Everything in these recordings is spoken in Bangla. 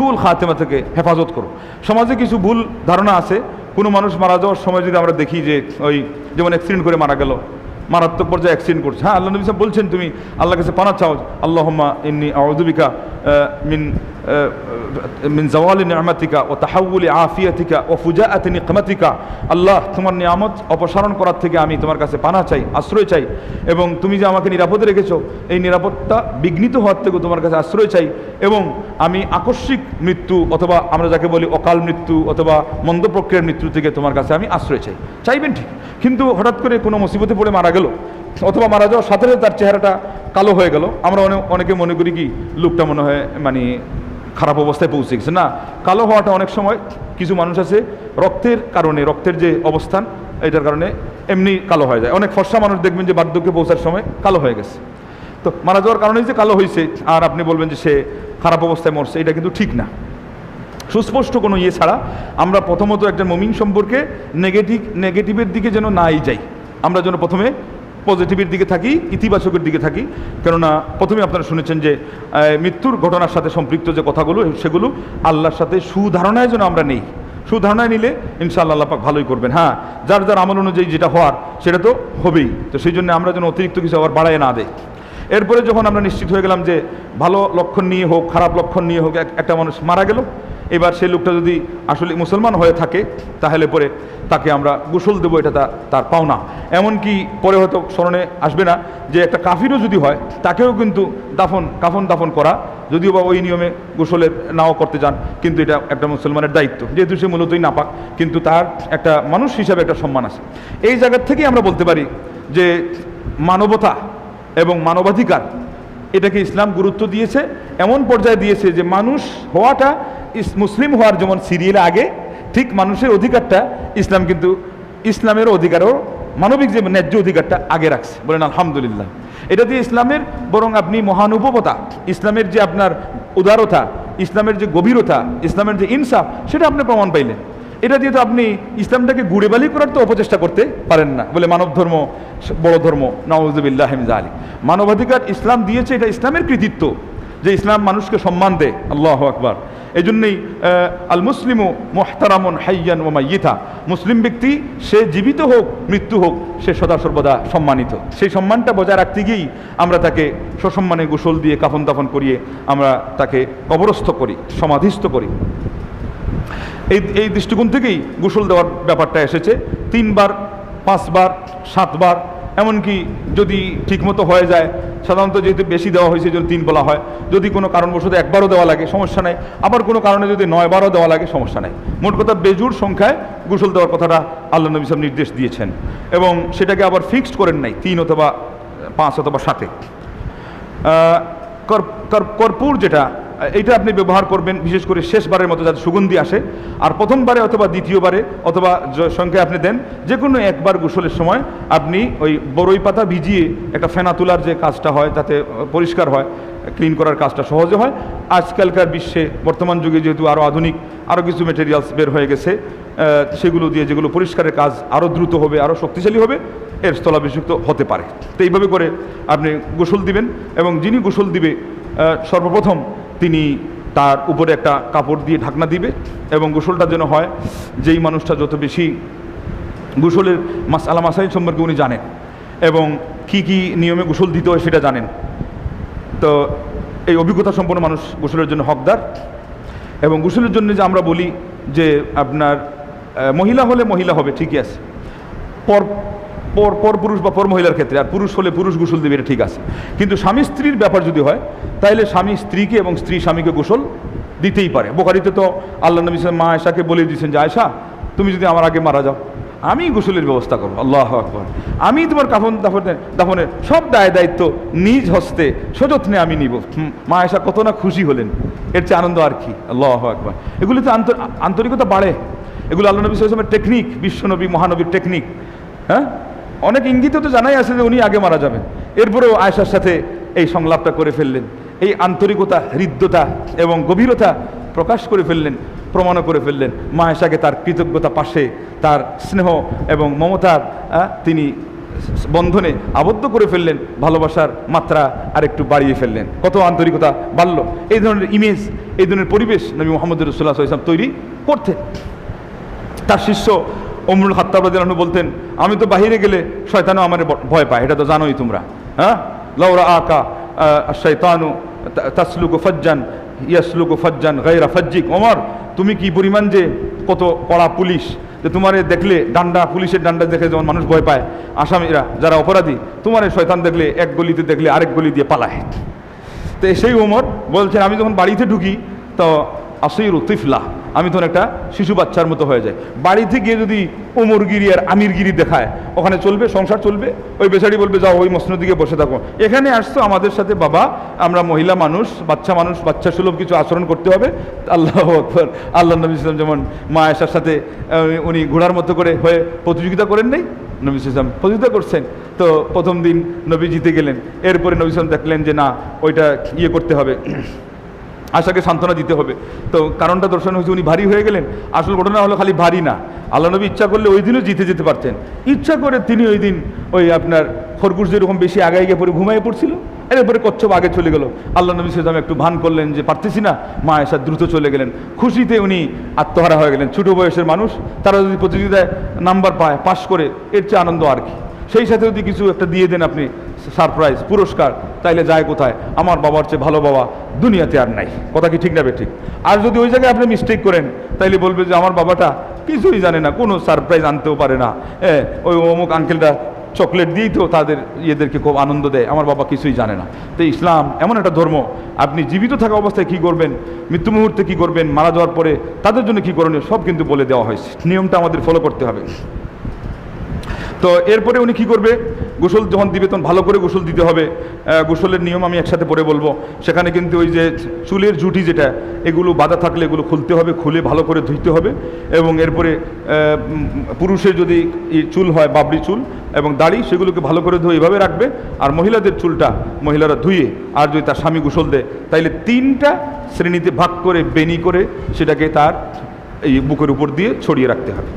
ভুল খাতেমা থেকে হেফাজত করো। সমাজে কিছু ভুল ধারণা আছে, কোনো মানুষ মারা যাওয়ার সময় যদি আমরা দেখি যে ওই যেমন অ্যাক্সিডেন্ট করে মারা গেল, মারাত্মক পর্যায়ে অ্যাক্সিডেন্ট করছে, হ্যাঁ আল্লাহ নবী সাহেব বলছেন তুমি আল্লাহর কাছে পানাহ চাও, আল্লাহুম্মা ইন্নী আউযু বিকা মিন জাওয়ালি নি'মাতিকা ওয়া তাহাউলি আফিয়াতিকা ওয়া ফুজাআতি নিকমাতিকা। আল্লাহ, তোমার নিয়ামত অপসারণ করার থেকে আমি তোমার কাছে পানাহ চাই, আশ্রয় চাই, এবং তুমি যে আমাকে নিরাপদে রেখেছো এই নিরাপত্তা বিঘ্নিত হওয়ার থেকেও তোমার কাছে আশ্রয় চাই, এবং আমি আকস্মিক মৃত্যু অথবা আমরা যাকে বলি অকাল মৃত্যু অথবা মন্দ প্রক্রিয়ার মৃত্যু থেকে তোমার কাছে আমি আশ্রয় চাই। চাইবেন ঠিক, কিন্তু হঠাৎ করে কোনো মুসিবতে পড়ে মারা গেল অথবা মারা যাওয়ার সাথে সাথে তার চেহারাটা কালো হয়ে গেল, আমরা অনেকে মনে করি কি লোকটা মনে হয় মানে খারাপ অবস্থায় পৌঁছে গেছে। না, কালো হওয়াটা অনেক সময় কিছু মানুষ আছে রক্তের কারণে, রক্তের যে অবস্থান এটার কারণে এমনি কালো হয়ে যায়। অনেক ফর্সা মানুষ দেখবেন যে বার্ধক্যে পৌঁছার সময় কালো হয়ে গেছে, তো মারা যাওয়ার কারণেই যে কালো হয়েছে আর আপনি বলবেন যে সে খারাপ অবস্থায় মরছে, এটা কিন্তু ঠিক না। সুস্পষ্ট কোনো ইয়ে ছাড়া আমরা প্রথমত একজন মুমিন সম্পর্কে নেগেটিভের দিকে যেন নাই যাই, আমরা যেন প্রথমে পজিটিভের দিকে থাকি, ইতিবাচকের দিকে থাকি। কেননা প্রথমে আপনারা শুনেছেন যে মৃত্যুর ঘটনার সাথে সম্পৃক্ত যে কথাগুলো সেগুলো আল্লাহর সাথে সুধারণায় যেন আমরা নেই। সুধারণায় নিলে ইনশাআল্লাহ আল্লাহ পাক ভালোই করবেন। হ্যাঁ, যার যার আমল অনুযায়ী যেটা হওয়ার সেটা তো হবেই, তো সেই জন্য আমরা যেন অতিরিক্ত কিছু আবার বাড়ায় না দেয়। এরপরে যখন আমরা নিশ্চিত হয়ে গেলাম যে ভালো লক্ষণ নিয়ে হোক খারাপ লক্ষণ নিয়ে হোক একটা মানুষ মারা গেল, এবার সেই লোকটা যদি আসলে মুসলমান হয়ে থাকে তাহলে পরে তাকে আমরা গোসল দেবো, এটা তার পাওনা। এমনকি পরে হয়তো স্মরণে আসবে না যে একটা কাফিরও যদি হয় তাকেও কিন্তু কাফন দাফন করা, যদিও বা ওই নিয়মে গোসলের নাও করতে যান, কিন্তু এটা একটা মুসলমানের দায়িত্ব, যেহেতু সে মূলতই নাপাক, কিন্তু তার একটা মানুষ হিসাবে একটা সম্মান আছে। এই জায়গার থেকেই আমরা বলতে পারি যে মানবতা এবং মানবাধিকার এটাকে ইসলাম গুরুত্ব দিয়েছে, এমন পর্যায়ে দিয়েছে যে মানুষ হওয়াটা মুসলিম হওয়ার যেমন সিরিয়ালে আগে, ঠিক মানুষের অধিকারটা ইসলাম কিন্তু ইসলামের অধিকারও মানবিক যে ন্যায্য অধিকারটা আগে রাখছে। বলেন আলহামদুলিল্লাহ। এটা দিয়ে ইসলামের বরং আপনি মহানুভবতা, ইসলামের যে আপনার উদারতা, ইসলামের যে গভীরতা, ইসলামের যে ইনসাফ, সেটা আপনি প্রমাণ পাইলেন। এটা দিয়ে তো আপনি ইসলামটাকে গুড়েবালি করার তো অপচেষ্টা করতে পারেন না, বলে মানব ধর্ম বড় ধর্ম, নাউযুবিল্লাহি মিন যালিক। মানবাধিকার ইসলাম দিয়েছে, এটা ইসলামের কৃতিত্ব যে ইসলাম মানুষকে সম্মান দেয়। আল্লাহু আকবার। এই জন্যই আল মুসলিমু মুহতারামুন হাইয়ান ওয়া মাইয়িতা, মুসলিম ব্যক্তি সে জীবিত হোক মৃত্যু হোক সে সদা সর্বদা সম্মানিত। সেই সম্মানটা বজায় রাখতে গিয়েই আমরা তাকে সসম্মানে গোসল দিয়ে কাফন দাফন করিয়ে আমরা তাকে কবরস্থ করি, সমাধিস্থ করি। এই দৃষ্টিকোণ থেকেই গোসল দেওয়ার ব্যাপারটা এসেছে। 3 বার 5 বার 7 বার, এমনকি যদি ঠিকমতো হয়ে যায়, সাধারণত যেহেতু বেশি দেওয়া হয়েছে এই জন্য 3 বলা হয়, যদি কোনো কারণবশত 1 বারও দেওয়া লাগে সমস্যা নাই, আবার কোনো কারণে যদি 9 বারও দেওয়া লাগে সমস্যা নাই। মোট কথা বেজুর সংখ্যায় গোসল দেওয়ার কথাটা আল্লাহ নবী সাহেব নির্দেশ দিয়েছেন, এবং সেটাকে আবার ফিক্সড করেন নাই 3 অথবা 5 অথবা 7। কর্পূর যেটা, এইটা আপনি ব্যবহার করবেন বিশেষ করে শেষবারের মতো যাতে সুগন্ধি আসে, আর প্রথমবারে অথবা দ্বিতীয়বারে অথবা সংখ্যায় আপনি দেন, যে কোনো একবার গোসলের সময় আপনি ওই বড়ই পাতা ভিজিয়ে একটা ফেনা তোলার যে কাজটা হয় যাতে পরিষ্কার হয়, ক্লিন করার কাজটা সহজে হয়। আজকালকার বিশ্বে বর্তমান যুগে যেহেতু আরও আধুনিক আরও কিছু মেটেরিয়ালস বের হয়ে গেছে, সেগুলো দিয়ে যেগুলো পরিষ্কারের কাজ আরও দ্রুত হবে, আরও শক্তিশালী হবে, এর স্থলাভিষিক্ত হতে পারে। তো এইভাবে করে আপনি গোসল দিবেন, এবং যিনি গোসল দিবে সর্বপ্রথম তিনি তার উপরে একটা কাপড় দিয়ে ঢাকনা দিবে, এবং গোসলটা যেন হয় যেই মানুষটা যত বেশি গোসলের মাসআলা মাসাইল সম্পর্কে উনি জানেন এবং কি কি নিয়মে গোসল দিতে হয় সেটা জানেন, তো এই অভিজ্ঞতা সম্পন্ন মানুষ গোসলের জন্য হকদার। এবং গোসলের জন্য যে আমরা বলি যে আপনার মহিলা হলে মহিলা হবে, ঠিকই আছে, পর পুরুষ বা পর মহিলার ক্ষেত্রে, আর পুরুষ হলে পুরুষ গোসল দেবে, এটা ঠিক আছে। কিন্তু স্বামী স্ত্রীর ব্যাপার যদি হয় তাহলে স্বামী স্ত্রীকে এবং স্ত্রী স্বামীকে গোসল দিতেই পারে। বুখারীতে তো আল্লাহ নবী মা আয়েশাকে বলে দিয়েছেন যে আয়েশা, তুমি যদি আমার আগে মারা যাও আমি গোসলের ব্যবস্থা করবো। আল্লাহু আকবার। আমি তোমার কাফন দাফনের সব দায়িত্ব নিজ হস্তে সযত্নে আমি নিব। মা আয়েশা কত না খুশি হলেন, এর চেয়ে আনন্দ আর কি। আল্লাহু আকবার। এগুলিতে আন্তরিকতা বাড়ে, এগুলো আল্লাহ নবী সাল্লাল্লাহু আলাইহি ওয়াসাল্লামের টেকনিক, বিশ্বনবী মহানবীর টেকনিক। হ্যাঁ, অনেক ইঙ্গিতে তো জানাই আছে যে উনি আগে মারা যাবেন, এরপরেও আয়েশার সাথে এই সংলাপটা করে ফেললেন, এই আন্তরিকতা, হৃদ্যতা এবং গভীরতা প্রকাশ করে ফেললেন, প্রমাণও করে ফেললেন। মা আয়েশাকে তার কৃতজ্ঞতা পাশে, তার স্নেহ এবং মমতার তিনি বন্ধনে আবদ্ধ করে ফেললেন, ভালোবাসার মাত্রা আর একটু বাড়িয়ে ফেললেন, কত আন্তরিকতা বাড়ল। এই ধরনের ইমেজ, এই ধরনের পরিবেশ নবী মুহাম্মদ রাসূলুল্লাহ সাল্লাল্লাহু আলাইহি ওয়াসাল্লাম তৈরি করতেন। তার শিষ্য ওমরুল খাত্তাব রাদিয়াল্লাহু আনহু বলতেন, আমি তো বাহিরে গেলে শয়তানও আমার ভয় পায়, এটা তো জানোই তোমরা। হ্যাঁ, লাউ রাআকা আশ-শাইতানু তাসলুকু ফাজ্জান ইয়াসলুকু ফাজ্জান গায়রা ফাজ্জিক। ওমর, তুমি কি পরিমাণ যে কত কড়া পুলিশ, যে তোমার দেখলে ডান্ডা, পুলিশের ডান্ডা দেখে যেমন মানুষ ভয় পায়, আসামিরা যারা অপরাধী, তোমার শয়তান দেখলে এক গলিতে দেখলে আরেক গলি দিয়ে পালায়। তো সেই ওমর বলছেন, আমি যখন বাড়িতে ঢুকি তো আসিরু তিফলা, আমি তখন একটা শিশু বাচ্চার মতো হয়ে যায়। বাড়িতে গিয়ে যদি ওমরগিরি আর আমিরগিরি দেখায়, ওখানে চলবে, সংসার চলবে। ওই বেচারি বলবে, যাও ওই মসনদ দিকে বসে থাকো, এখানে আসছো আমাদের সাথে বাবা, আমরা মহিলা মানুষ, বাচ্চা সুলভ কিছু আচরণ করতে হবে। আল্লাহু আকবার। আল্লাহ নবী সাল্লাল্লাহু আলাইহি ওয়াসাল্লাম যেমন মা আয়েশার সাথে উনি ঘোড়ার মতো করে হয়ে প্রতিযোগিতা করেন নাই, নবী সাল্লাল্লাহু আলাইহি ওয়াসাল্লাম প্রতিযোগিতা করছেন। তো প্রথম দিন নবী জিতে গেলেন, এরপরে নবী সাল্লাল্লাহু আলাইহি ওয়াসাল্লাম দেখলেন যে না, ওইটা করতে হবে, আশাকে সান্ত্বনা দিতে হবে। তো কারণটা দর্শন হয়েছে, উনি ভারী হয়ে গেলেন। আসল ঘটনা হলো খালি ভারী না, আল্লাহ নবী ইচ্ছা করলে ওই দিনও জিতে যেতে পারতেন। ইচ্ছা করে তিনি ওই দিন ওই আপনার খরগোশ যেরকম বেশি আগায় গিয়ে পরে ঘুমাইয়ে পড়ছিল, এরপরে কচ্ছপ আগে চলে গেল। আল্লাহ নবী সাল্লাল্লাহু আলাইহি ওয়াসাল্লাম একটু ভান করলেন যে পারতেছি না, মা আয়েশা দ্রুত চলে গেলেন। খুশিতে উনি আত্মহারা হয়ে গেলেন। ছোটো বয়সের মানুষ, তারা যদি প্রতিযোগিতায় নাম্বার পায়, পাশ করে, এর চেয়ে আনন্দ আর কি। সেই সাথে যদি কিছু একটা দিয়ে দেন আপনি, সারপ্রাইজ পুরস্কার, তাইলে যায় কোথায়? আমার বাবার চেয়ে ভালো বাবা দুনিয়াতে আর নাই। কথা কি ঠিক না ঠিক? আর যদি ওই জায়গায় আপনি মিস্টেক করেন, তাইলে বলবে যে আমার বাবাটা কিছুই জানে না, কোনো সারপ্রাইজ আনতেও পারে না, ওই অমুক আঙ্কেলটা চকলেট দিয়েই তো তাদের ইয়েদেরকে খুব আনন্দ দেয়, আমার বাবা কিছুই জানে না। তো ইসলাম এমন একটা ধর্ম, আপনি জীবিত থাকা অবস্থায় কী করবেন, মৃত্যু মুহূর্তে কী করবেন, মারা যাওয়ার পরে তাদের জন্য কী করণীয়, সব কিন্তু বলে দেওয়া হয়েছে। নিয়মটা আমাদের ফলো করতে হবে। তো এরপরে উনি কি করবে, গোসল যখন দিবে তখন ভালো করে গোসল দিতে হবে। গোসলের নিয়ম আমি একসাথে পরে বলবো। সেখানে কিন্তু ওই যে চুলের জুটি যেটা, এগুলো বাঁধা থাকলে এগুলো খুলতে হবে, খুলে ভালো করে ধুইতে হবে। এবং এরপরে পুরুষের যদি চুল হয়, বাবরি চুল এবং দাড়ি, সেগুলোকে ভালো করে ধুয়ে এভাবে রাখবে। আর মহিলাদের চুলটা মহিলারা ধুয়ে, আর যদি তার স্বামী গোসল দেয়, তাইলে 3টা শ্রেণীতে ভাগ করে বেনি করে সেটাকে তার এই বুকের উপর দিয়ে ছড়িয়ে রাখতে হবে।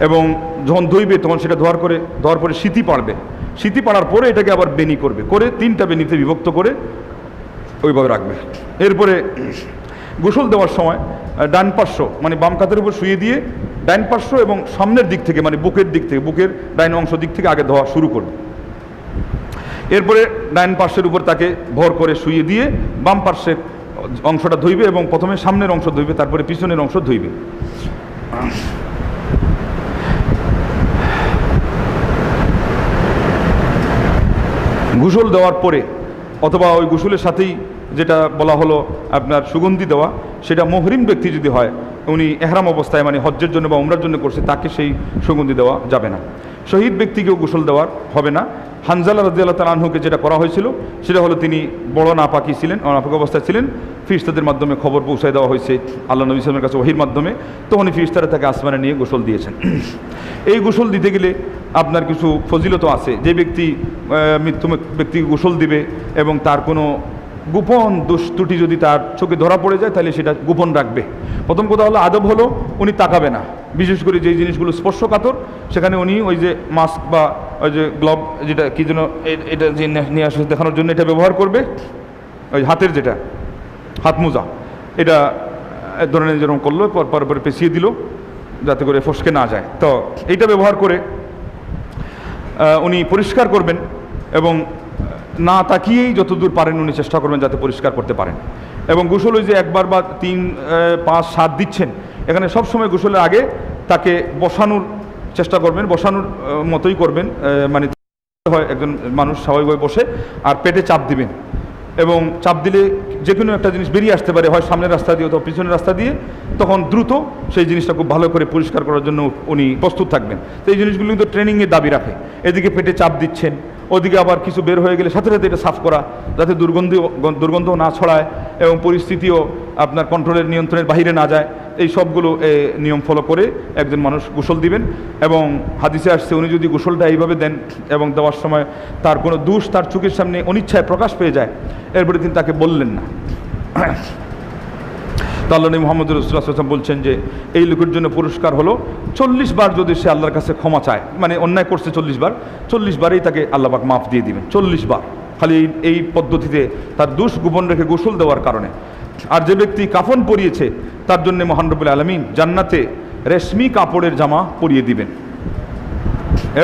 এবং যখন ধুইবে তখন সেটা ধোয়ার পরে সিটি পাড়বে, সিটি পাড়ার পরে এটাকে আবার বেনি করবে, করে 3টা বেনিতে বিভক্ত করে ওইভাবে রাখবে। এরপরে গোসল দেওয়ার সময় ডান পার্শ্ব মানে বাম কাতের উপর শুয়ে দিয়ে ডাইন পার্শ্ব এবং সামনের দিক থেকে মানে বুকের দিক থেকে, বুকের ডাইন অংশ দিক থেকে আগে ধোয়া শুরু করবে। এরপরে ডাইন পার্শ্বের উপর তাকে ভর করে শুয়ে দিয়ে বাম পার্শ্বের অংশটা ধুইবে এবং প্রথমে সামনের অংশ ধুইবে, তারপরে পিছনের অংশ ধুইবে। গোসল দেওয়ার পরে অথবা ওই গোসলের সাথেই যেটা বলা হলো আপনার সুগন্ধি দেওয়া, সেটা মুহরিম ব্যক্তি যদি হয়, উনি এহরাম অবস্থায় মানে হজ্জের জন্য বা উমরার জন্য করছে, তাকে সেই সুগন্ধি দেওয়া যাবে না। শহীদ ব্যক্তিকেও গোসল দেওয়ার হবে না। হানজালা রাদিয়াল্লাহু তাআলা আনহুকে যেটা করা হয়েছিল সেটা হলো, তিনি বড় নাপাকি ছিলেন, অনাপাক অবস্থায় ছিলেন। ফিরিস্তাদের মাধ্যমে খবর পৌঁছায় দেওয়া হয়েছে আল্লাহ নবী সাল্লাল্লাহু আলাইহি ওয়াসাল্লামের কাছে ওহীর মাধ্যমে, তখনই ফিরিস্তারা তাকে আসমানে নিয়ে গোসল দিয়েছেন। এই গোসল দিতে গেলে আপনার কিছু ফজিলত আছে। যে ব্যক্তি মৃত্যু ব্যক্তিকে গোসল দিবে এবং তার কোনো গোপন দোষ ত্রুটি যদি তার চোখে ধরা পড়ে যায়, তাহলে সেটা গোপন রাখবে। প্রথম কথা হলো আদব হলো উনি তাকাবে না, বিশেষ করে যেই জিনিসগুলো স্পর্শকাতর সেখানে উনি ওই যে মাস্ক বা ওই যে গ্লোভ যেটা কি যেন এটা যে নিয়ে আসে দেখানোর জন্য এটা ব্যবহার করবে, ওই হাতের যেটা হাত মোজা, এটা এক ধরনের যেরকম করলো পরে পেঁচিয়ে দিল যাতে করে ফসকে না যায়। তো এইটা ব্যবহার করে উনি পরিষ্কার করবেন এবং না তাকিয়েই যতদূর পারেন উনি চেষ্টা করবেন যাতে পরিষ্কার করতে পারেন। এবং গোসল ওই যে একবার বা 3, 5, 7 দিচ্ছেন, এখানে সব সময় গোসলের আগে তাকে বসানোর চেষ্টা করবেন, বসানোর মতোই করবেন, মানে হয় একজন মানুষ স্বাভাবিকভাবে বসে আর পেটে চাপ দিবেন। এবং চাপ দিলে যে কোনো একটা জিনিস বেরিয়ে আসতে পারে, হয় সামনের রাস্তা দিয়ে অথবা পিছনের রাস্তা দিয়ে, তখন দ্রুত সেই জিনিসটা খুব ভালো করে পরিষ্কার করার জন্য উনি প্রস্তুত থাকবেন। তো এই জিনিসগুলো কিন্তু ট্রেনিংয়ের দাবি রাখে। এদিকে পেটে চাপ দিচ্ছেন, ওদিকে আবার কিছু বের হয়ে গেলে সাথে সাথে এটা সাফ করা যাতে দুর্গন্ধ না ছড়ায় এবং পরিস্থিতিও আপনার কন্ট্রোলের নিয়ন্ত্রণের বাইরে না যায়। এই সবগুলো নিয়ম ফলো করে একজন মানুষ গোসল দিবেন। এবং হাদিসে আসছে উনি যদি গোসলটা এইভাবে দেন এবং দেওয়ার সময় তার কোনো দোষ তার চোখের সামনে অনিচ্ছায় প্রকাশ পেয়ে যায়, এরপরে তিনি তাকে বললেন না। তো আল্লাহ নবী মুহাম্মদ রাসূলুল্লাহ সাল্লাল্লাহু আলাইহি ওয়াসাল্লাম বলছেন যে এই লোকের জন্য পুরস্কার হলো 40 বার যদি সে আল্লাহর কাছে ক্ষমা চায়, মানে অন্যায় করছে 40 বার, 40 বারেই তাকে আল্লাহ পাক মাফ দিয়ে দিবেন, 40 বার, খালি এই পদ্ধতিতে তার দোষ গোপন রেখে গোসল দেওয়ার কারণে। আর যে ব্যক্তি কাফন পরিয়েছে তার জন্য মহান রব্বুল আলামিন জান্নাতে রেশমি কাপড়ের জামা পরিয়ে দিবেন।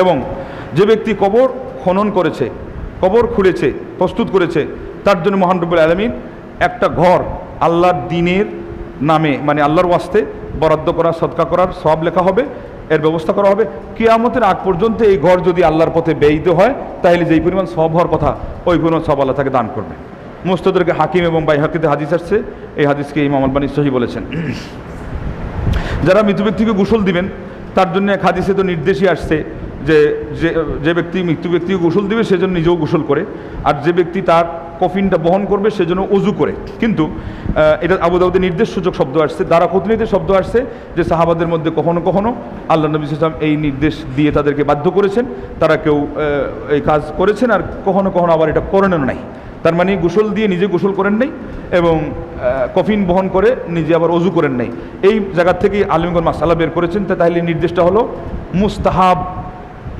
এবং যে ব্যক্তি কবর খনন করেছে, কবর খুঁড়েছে, প্রস্তুত করেছে, তার জন্য মহান রব্বুল আলামিন একটা ঘর আল্লাহর দ্বীনের নামে, মানে আল্লাহর ওয়াস্তে বরাদ্দ করা, সদকা করার সওয়াব লেখা হবে, এর ব্যবস্থা করা হবে। কিয়ামতের আগ পর্যন্ত এই ঘর যদি আল্লাহর পথে ব্যয়িত হয় তাহলে যেই পরিমাণ সওয়াব হওয়ার কথা ওই পরিমাণ সওয়াব আল্লাহ তাকে দান করবে। মুস্তাদরাকে হাকিম এবং বাইহাকিতে হাদিস আসছে, এই হাদিসকে ইমাম আলবানী সহিহ বলেছেন। যারা মৃত ব্যক্তিকে গোসল দিবেন তার জন্য এক হাদিসে তো নির্দেশই আসছে যে যে ব্যক্তি মৃত্যু ব্যক্তিকে গোসল দিবে সেজন্য নিজেও গোসল করে, আর যে ব্যক্তি তার কফিনটা বহন করবে সেজন্য অজু করে। কিন্তু এটা আবু দাউদে নির্দেশ সূচক শব্দ আসছে, দারাকুতনিতে শব্দ আসছে যে সাহাবাদের মধ্যে কখনো কখনো আল্লাহ নবী সাল্লাল্লাহু আলাইহি ওয়াসাল্লাম এই নির্দেশ দিয়ে তাদেরকে বাধ্য করেছেন, তারা কেউ এই কাজ করেছেন, আর কখনো কখনো আবার এটা করেনও নাই। তার মানে গোসল দিয়ে নিজে গোসল করেন নাই এবং কফিন বহন করে নিজে আবার অজু করেন নাই। এই জায়গা থেকে আলিমগণ মাসালা বের করেছেন, তাহলে নির্দেশটা হলো মুস্তাহাব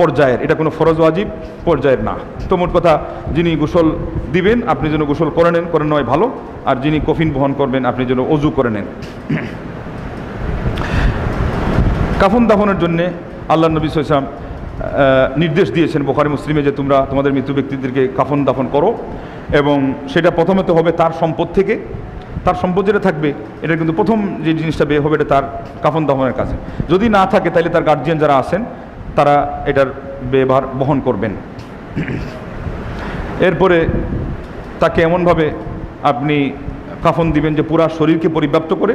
পর্যায়ের, এটা কোনো ফরজ ওয়াজিব পর্যায়ের না। তো মোট কথা, যিনি গোসল দিবেন আপনি যেন গোসল করে নেন, করে নেওয়াই ভালো, আর যিনি কফিন বহন করবেন আপনি যেন অজু করে নেন। কাফন দাফনের জন্যে আল্লাহ নবী সাল্লাল্লাহু আলাইহি ওয়াসাল্লাম নির্দেশ দিয়েছেন বুখারী মুসলিমে যে তোমরা তোমাদের মৃত্যু ব্যক্তিদেরকে কাফন দাফন করো, এবং সেটা প্রথমে তো হবে তার সম্পদ থেকে, তার সম্পদ যেটা থাকবে এটা কিন্তু প্রথম যে জিনিসটা বের হবে এটা তার কাফন দাফনের কাছে। যদি না থাকে তাহলে তার গার্জিয়ান যারা আছেন তারা এটার ব্যয়ভার বহন করবেন। এরপরে তাকে এমনভাবে আপনি কাফন দিবেন যে পুরা শরীরকে পরিব্যাপ্ত করে,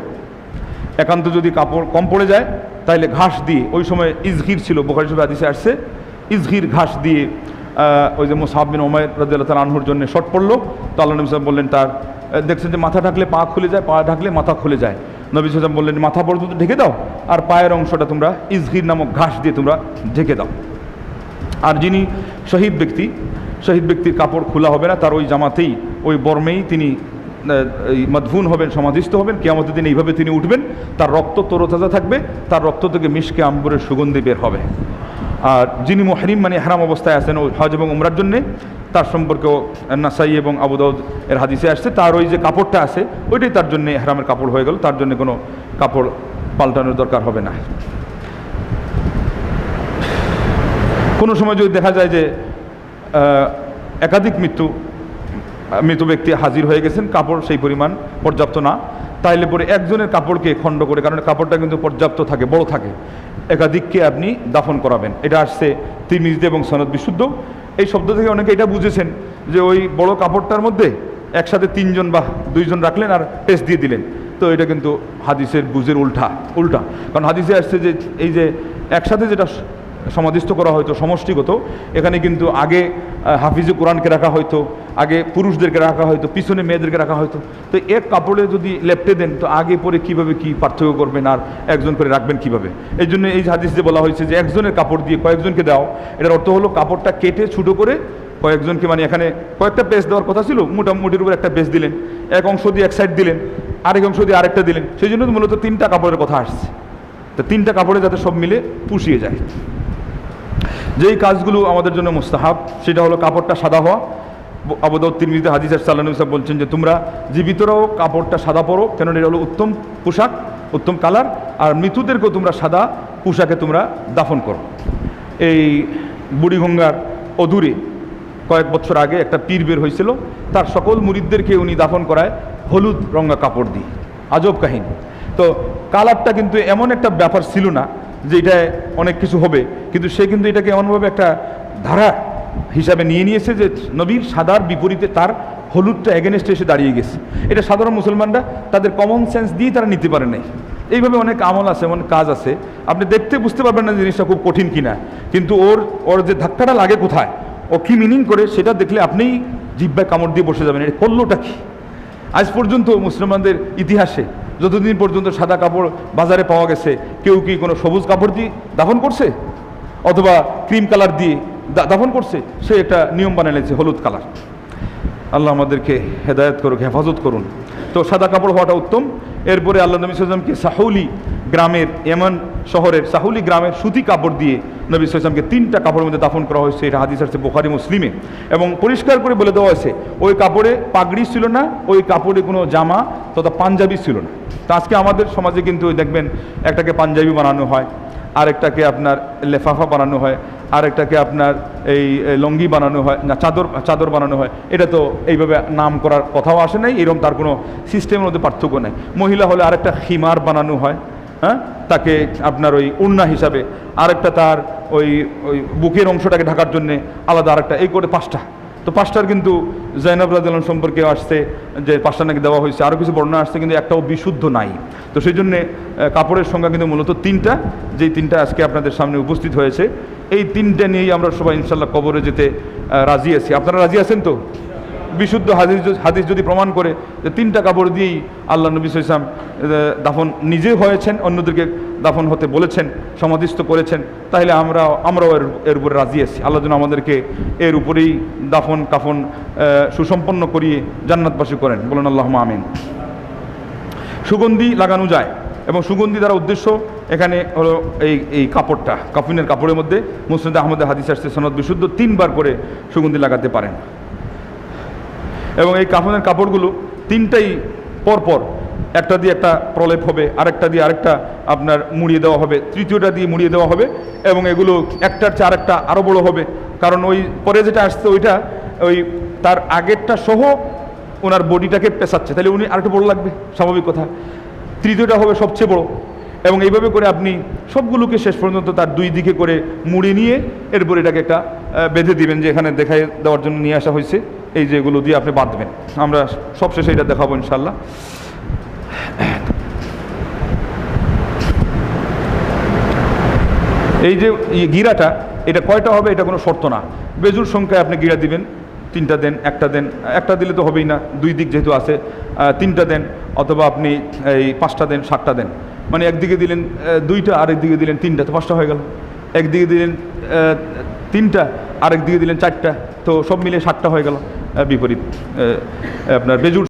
একান্ত যদি কাপড় কম পড়ে যায় তাহলে ঘাস দিয়ে, ওই সময় ইজহির ছিল, বুখারী শরীফে হাদিসে আসছে, ইজহির ঘাস দিয়ে ওই যে মুসআব বিন উমাইর রাদিয়াল্লাহু তাআলা আনহুর জন্য শর্ট পড়লো, তো আল্লাহ নবী সাল্লাল্লাহু আলাইহি ওয়াসাল্লাম বললেন তার দেখছেন যে মাথা ঢাকলে পা খুলে যায়, পা ঢাকলে মাথা খুলে যায়, নবী সাল্লাল্লাহু আলাইহি ওয়াসাল্লাম বললেন মাথা পর্যন্ত ঢেকে দাও আর পায়ের অংশটা তোমরা ইজহির নামক ঘাস দিয়ে তোমরা ঢেকে দাও। আর যিনি শহীদ ব্যক্তি, শহীদ ব্যক্তির কাপড় খোলা হবে না, তার ওই জামাতেই ওই বর্মেই তিনি মদফুন হবেন, সমাধিস্থ হবেন। কিয়ামতের দিন এইভাবে তিনি উঠবেন, তার রক্ত তরতাজা থাকবে, তার রক্ত থেকে মিশকে আম্বরের সুগন্ধি বের হবে। আর যিনি মুহরিম মানে ইহরাম অবস্থায় আছেন ওই হজ এবং উমরার জন্যে, তার সম্পর্কেও নাসাই এবং আবু দাউদ এর হাদিসে আসছে, তার ওই যে কাপড়টা আছে ওইটাই তার জন্য ইহরামের কাপড় হয়ে গেল, তার জন্য কোনো কাপড় পাল্টানোর দরকার হবে না। কোনো সময় যদি দেখা যায় যে একাধিক মৃত ব্যক্তি হাজির হয়ে গেছেন, কাপড় সেই পরিমাণ পর্যাপ্ত না, তাইলে পরে একজনের কাপড়কে খণ্ড করে, কারণ কাপড়টা কিন্তু পর্যাপ্ত থাকে, বড় থাকে, একাধিককে আপনি দাফন করাবেন। এটা আসছে তিরমিজিতে এবং সনদ বিশুদ্ধ। এই শব্দ থেকে অনেকে এটা বুঝেছেন যে ওই বড় কাপড়টার মধ্যে একসাথে 3 জন বা 2 জন রাখলেন আর পেস্ট দিয়ে দিলেন, তো এটা কিন্তু হাদিসের বুঝের উল্টা। কারণ হাদিসে আসছে যে এই যে একসাথে যেটা সমাধিস্থ করা হয়তো সমষ্টিগত, এখানে কিন্তু আগে হাফিজে কোরআনকে রাখা হয়তো, আগে পুরুষদেরকে রাখা হয়তো, পিছনে মেয়েদেরকে রাখা হয়তো। তো এক কাপড়ে যদি লেপটে দেন তো আগে পরে কীভাবে কি পার্থক্য করবেন আর একজন করে রাখবেন কিভাবে? এই জন্য এই হাদিসে বলা হয়েছে যে একজনের কাপড় দিয়ে কয়েকজনকে দাও। এটার অর্থ হলো কাপড়টা কেটে ছোটো করে কয়েকজনকে, মানে এখানে কয়েকটা পেজ দেওয়ার কথা ছিল, মোটামুটির উপর একটা পেজ দিলেন, এক অংশ দিয়ে এক সাইড দিলেন, আরেক অংশ দিয়ে আরেকটা দিলেন, সেই জন্য মূলত 3টা কাপড়ের কথা আসছে। তো 3টা কাপড়ে যাতে সব মিলে পুষিয়ে যায়। যেই কাজগুলো আমাদের জন্য মুস্তাহাব সেটা হলো কাপড়টা সাদা হওয়া। আবু দাউদ তিরমিজিতে হাদিস সাল্লাল্লাহু আলাইহি ওয়াসাল্লাম বলছেন যে তোমরা জীবিতরাও কাপড়টা সাদা পরো, কেন এটা হলো উত্তম পোশাক, উত্তম কালার, আর মৃতদেরকেও তোমরা সাদা পোশাকে তোমরা দাফন করো। এই বুড়িগঙ্গার অদূরে কয়েক বছর আগে একটা পীর বের হয়েছিল, তার সকল মুরিদদেরকে উনি দাফন করায় হলুদ রঙা কাপড় দিয়ে। আজব কাহিনী। তো কালারটা কিন্তু এমন একটা ব্যাপার ছিল না যে এটা অনেক কিছু হবে, কিন্তু সে কিন্তু এটাকে এমনভাবে একটা ধারা হিসাবে নিয়েছে যে নবীর সাদার বিপরীতে তার হলুদটা এগেনস্টে এসে দাঁড়িয়ে গেছে। এটা সাধারণ মুসলমানরা তাদের কমন সেন্স দিয়ে তারা নিতে পারে নাই। এইভাবে অনেক আমল আছে, এমন কাজ আছে, আপনি দেখতে বুঝতে পারবেন না জিনিসটা খুব কঠিন কিনা, কিন্তু ওর যে ধাক্কাটা লাগে কোথায়, ও কী মিনিং করে সেটা দেখলে আপনিই জিহ্বায় কামড় দিয়ে বসে যাবেন, এটা করলোটা কি। আজ পর্যন্ত মুসলমানদের ইতিহাসে যতদিন পর্যন্ত সাদা কাপড় বাজারে পাওয়া গেছে, কেউ কি কোনো সবুজ কাপড় দিয়ে দাফন করছে অথবা ক্রিম কালার দিয়ে দাফন করছে? সে একটা নিয়ম বানিয়েছে হলুদ কালার। আল্লাহ আমাদেরকে হেদায়েত করুক, হেফাজত করুন। তো সাদা কাপড় হওয়াটা উত্তম। এরপরে আল্লাহ নবী সাল্লাল্লাহু আলাইহি ওয়াসাল্লামকে সাহুলি গ্রামের, ইয়েমেন শহরের সাহুলি গ্রামের সুতি কাপড় দিয়ে নবী সাল্লাল্লাহু আলাইহি ওয়াসাল্লামকে 3টা কাপড়ের মধ্যে দাফন করা হয়েছে। এটা হাদিস আছে বুখারী মুসলিমে, এবং পরিষ্কার করে বলে দেওয়া হয়েছে ওই কাপড়ে পাগড়ি ছিল না, ওই কাপড়ে কোনো জামা তথা পাঞ্জাবি ছিল না। তো আজকে আমাদের সমাজে কিন্তু দেখবেন একটাকে পাঞ্জাবি বানানো হয়, আরেকটাকে আপনার লেফাফা বানানো হয়, আরেকটাকে আপনার এই লঙ্গি বানানো হয়, না চাদর বানানো হয়। এটা তো এইভাবে নাম করার কথাও আসে নাই, এরকম তার কোনো সিস্টেমের মধ্যে পার্থক্য নেই। মহিলা হলে আরেকটা খিমার বানানো হয়, হ্যাঁ, তাকে আপনার ওই উন্না হিসাবে, আরেকটা তার ওই ওই বুকের অংশটাকে ঢাকার জন্যে আলাদা আরেকটা, এই করে 5টা। তো 5টার কিন্তু জাইনাব রাদিয়াল্লাহু আনহা সম্পর্কে আসছে যে 5টা নাকি দেওয়া হয়েছে, আরও কিছু বর্ণনা আসছে, কিন্তু একটাও বিশুদ্ধ নাই। তো সেই জন্যে কাপড়ের সংখ্যা কিন্তু মূলত 3টা, যেই 3টা আজকে আপনাদের সামনে উপস্থিত হয়েছে। এই 3টা নিয়েই আমরা সবাই ইনশাল্লাহ কবরে যেতে রাজি আছি। আপনারা রাজি আছেন তো? বিশুদ্ধ হাদিস যদি প্রমাণ করে যে 3টা কাপড় দিয়েই আল্লাহ নবী সাল্লাল্লাহু আলাইহি ওয়াসাল্লাম দাফন নিজে হয়েছেন, অন্যদেরকে দাফন হতে বলেছেন, সমাধিস্থ করেছেন, তাহলে আমরাও এর উপরে রাজি আছি। আল্লাহ যেন আমাদেরকে এর উপরেই দাফন কাফন সুসম্পন্ন করিয়ে জান্নাতবাসী করেন, বলুন আল্লাহুম্মা আমিন। সুগন্ধি লাগানো যায়, এবং সুগন্ধি দ্বারা উদ্দেশ্য এখানে হলো এই কাপড়টা, কাফনের কাপড়ের মধ্যে মুসনাদ আহমদের হাদিস আসছে সনদ বিশুদ্ধ, 3বার করে সুগন্ধি লাগাতে পারেন। এবং এই কাফনের কাপড়গুলো 3টাই পরপর, একটা দিয়ে একটা প্রলেপ হবে, আরেকটা দিয়ে আরেকটা আপনার মুড়িয়ে দেওয়া হবে, তৃতীয়টা দিয়ে মুড়িয়ে দেওয়া হবে, এবং এগুলো একটার চেয়ে আরেকটা আরও বড়ো হবে। কারণ ওই পরে যেটা আসছে ওইটা ওই তার আগেরটা সহ ওনার বডিটাকে পেঁচাচ্ছে, তাহলে উনি আরেকটু বড়ো লাগবে, স্বাভাবিক কথা। তৃতীয়টা হবে সবচেয়ে বড়ো, এবং এইভাবে করে আপনি সবগুলোকে শেষ পর্যন্ত তার 2 দিকে করে মুড়ে নিয়ে এরপর এটাকে একটা বেঁধে দিবেন, যে এখানে দেখাই দেওয়ার জন্য নিয়ে আসা হয়েছে, এই যেগুলো দিয়ে আপনি বাঁধবেন। আমরা সব শেষে এটা দেখাবো ইনশাল্লাহ। এই যে গিরাটা, এটা কয়টা হবে এটা কোনো শর্ত না, বেজুর সংখ্যায় আপনি গিরা দিবেন। 3টা দেন, একটা দেন, একটা দিলে তো হবেই না, 2 দিক যেহেতু আছে, 3টা দেন, অথবা আপনি এই 5টা দেন, 7টা দেন। মানে একদিকে দিলেন 2টা, আরেক দিকে দিলেন 3টা, তো 5টা হয়ে গেল। একদিকে দিলেন 3টা, আরেক দিকে দিলেন 4টা, তো সব মিলে 7টা হয়ে গেল। বিপরীত আপনার বেজুর